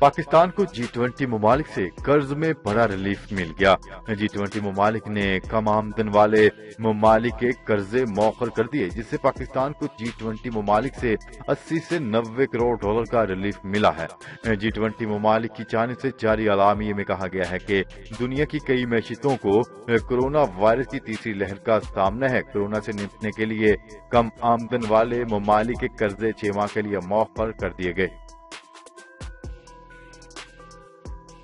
پاکستان کو G20 ممالک سے قرض میں بڑا ریلیف مل گیا۔ G20 ممالک نے کم آمدن والے ممالک کے قرضے مؤخر کر دیے، جس سے پاکستان کو G20 ممالک سے 80 سے 90 کروڑ ڈالر کا ریلیف ملا ہے۔ G20 ممالک کی جانب سے جاری اعلامیے میں کہا گیا ہے کہ دنیا کی کئی معیشتوں کو کورونا وائرس کی تیسری لہر کا سامنا ہے۔ کورونا سے نمٹنے کے لیے کم آمدن والے ممالک کے قرضے 6 ماہ کے لیے مؤخر کر دیے گئے۔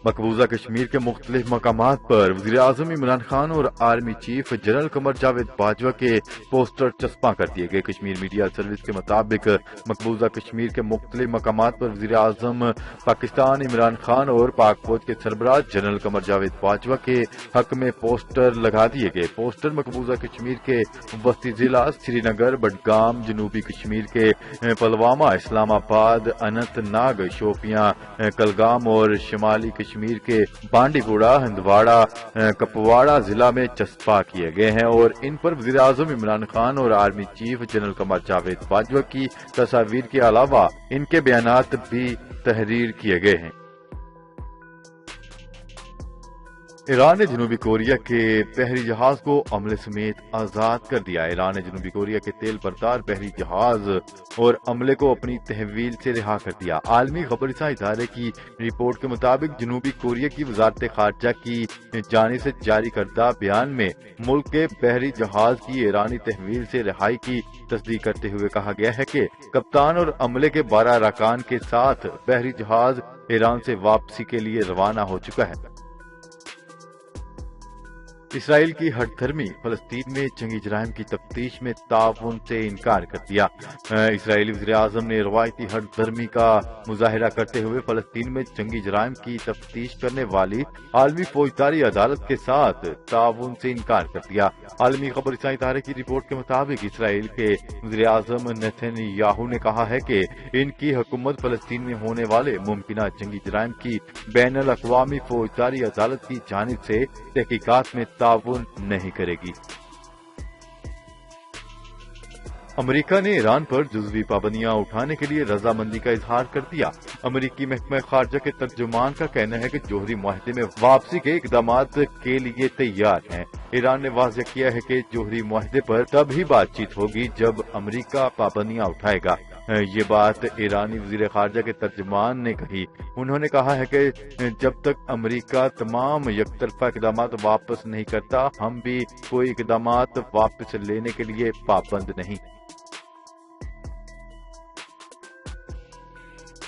مقبوضہ کشمیر کے مختلف مقامات پر وزیراعظم عمران خان اور army chief general Qamar Javed Bajwa کے پوسٹر چسپاں کر دیے گئے۔ کشمیر میڈیا سروس کے مطابق مقبوضہ کشمیر کے مختلف مقامات پر وزیراعظم پاکستان عمران خان اور پاک فوج کے سربراہ جنرل قمر جاوید باجوہ کے حق میں پوسٹر لگا دیے گئے۔ پوسٹر مقبوضہ کشمیر کے وسطی ضلع سری نگر، بڈگام، جنوبی کشمیر کے پلوامہ، اسلام آباد، اننت ناگ، شوپیاں، کلگام اور شمالی کشمیر کے بانڈی گوڑا، ہندواڑہ، کپواڑہ ضلع میں چسپاں کیے گئے ہیں اور ان پر وزیراعظم عمران خان اور army chief general Qamar Javed Bajwa کی تصاویر کے علاوہ ان کے بیانات بھی تحریر کیے گئے ہیں۔ ایران نے جنوبی کوریا کے بحری جہاز کو عملے سمیت آزاد کر دیا۔ ایران نے جنوبی کوریا کے تیل بردار بحری جہاز اور عملے کو اپنی تحویل سے رہا کر دیا۔ عالمی خبر رساں ادارے کی رپورٹ کے مطابق جنوبی کوریا کی وزارت خارجہ کی جانب سے جاری کردہ بیان میں ملک کے بحری جہاز کی ایرانی تحویل سے رہائی کی تصدیق کرتے ہوئے کہا گیا ہے کہ کپتان اور عملے کے 12 ارکان کے ساتھ بحری جہاز ایران سے واپسی کے لیے روانہ ہو چکا ہے۔ اسرائیل کی ہٹ دھرمی فلسطین میں جنگی جرائم کی تفتیش میں تعاون سے انکار کر دیا۔ اسرائیلی وزیراعظم نے روایتی ہٹ دھرمی کا مظاہرہ کرتے ہوئے فلسطین میں جنگی جرائم کی تفتیش کرنے والی عالمی فوجداری عدالت کے ساتھ تعاون سے انکار کر دیا۔ عالمی خبر رساں ادارے کی رپورٹ کے مطابق اسرائیل کے وزیراعظم نیتن یاہو نے کہا ہے کہ ان کی حکومت فلسطین میں ہونے والے ممکنہ جنگی جرائم کی بین الاقوامی فوجداری عدالت کی جانب سے تحقیقات میں تعاون نہیں کرے گی۔ امریکہ نے ایران پر جزوی پابندیاں اٹھانے کے لیے رضامندی کا اظہار کر دیا۔ امریکی محکمہ خارجہ کے ترجمان کا کہنا ہے کہ جوہری معاہدے میں واپسی کے اقدامات کے لیے تیار ہیں۔ ایران نے واضح کیا ہے کہ جوہری معاہدے پر تب ہی بات چیت ہوگی جب امریکہ پابندیاں اٹھائے گا۔ یہ بات ایرانی وزیر خارجہ کے ترجمان نے کہی۔ انہوں نے کہا ہے کہ جب تک امریکہ تمام یک طرفہ اقدامات واپس نہیں کرتا، ہم بھی کوئی اقدامات واپس لینے کے لیے پابند نہیں۔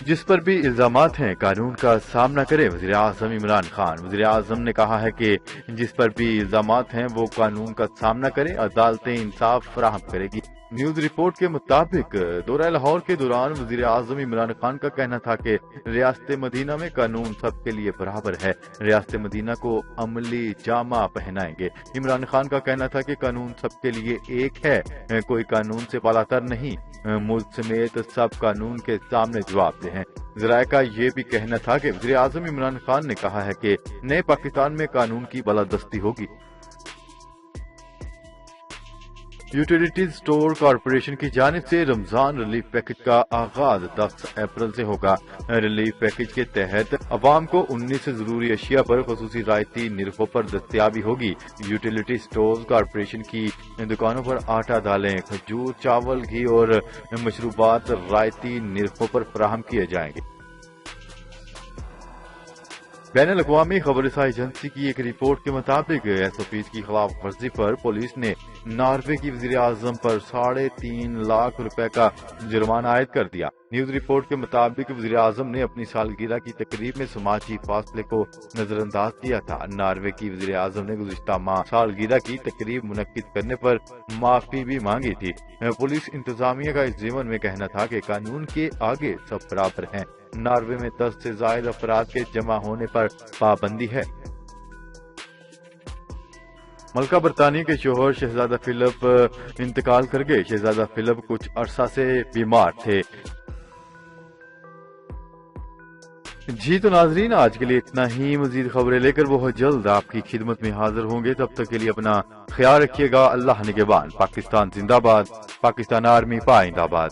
جس پر بھی الزامات ہیں قانون کا سامنا کرے وزیر اعظم عمران خان۔ وزیر اعظم نے کہا ہے کہ جس پر بھی الزامات ہیں وہ قانون کا سامنا کرے، عدالتیں انصاف فراہم کرے گی۔ نیوز رپورٹ کے مطابق دورہ لاہور کے دوران وزیر اعظم عمران خان کا کہنا تھا کہ ریاست مدینہ میں قانون سب کے لیے برابر ہے، ریاست مدینہ کو عملی جامہ پہنائیں گے۔ عمران خان کا کہنا تھا کہ قانون سب کے لیے ایک ہے، کوئی قانون سے بالاتر نہیں، ملک سمیت سب قانون کے سامنے جواب دہ ہیں۔ ذرائع کا یہ بھی کہنا تھا کہ وزیر اعظم عمران خان نے کہا ہے کہ نئے پاکستان میں قانون کی بالادستی ہوگی۔ یوٹیلیٹیز اسٹور کارپوریشن کی جانب سے رمضان ریلیف پیکج کا آغاز 10 اپریل سے ہوگا۔ ریلیف پیکج کے تحت عوام کو 19 ضروری اشیاء پر خصوصی رعایتی نرخوں پر دستیابی ہوگی۔ یوٹیلیٹی اسٹورز کارپوریشن کی دکانوں پر آٹا، دالیں، کھجور، چاول، گھی اور مشروبات رعایتی نرخوں پر فراہم کیے جائیں گے۔ بین الاقوامی خبر رساں ایجنسی کی ایک رپورٹ کے مطابق SOPs کی خلاف ورزی پر پولیس نے ناروے کی وزیر اعظم پر 3.5 لاکھ روپے کا جرمانہ عائد کر دیا۔ نیوز رپورٹ کے مطابق وزیر اعظم نے اپنی سالگرہ کی تقریب میں سماجی فاصلے کو نظر انداز کیا تھا۔ ناروے کی وزیر اعظم نے گزشتہ ماہ سالگرہ کی تقریب منعقد کرنے پر معافی بھی مانگی تھی۔ پولیس انتظامیہ کا اس ضمن میں کہنا تھا کہ قانون کے آگے سب برابر ہیں۔ ناروے میں 10 سے زائد افراد کے جمع ہونے پر پابندی ہے۔ ملکہ برطانیہ کے شوہر شہزادہ فلپ انتقال کر گئے۔ شہزادہ فلپ کچھ عرصہ سے بیمار تھے۔ جی تو ناظرین، آج کے لیے اتنا ہی۔ مزید خبریں لے کر بہت جلد آپ کی خدمت میں حاضر ہوں گے۔ تب تک کے لیے اپنا خیال رکھیے گا۔ اللہ نگہبان۔ پاکستان زندہ باد۔ پاکستان آرمی پائندہ باد۔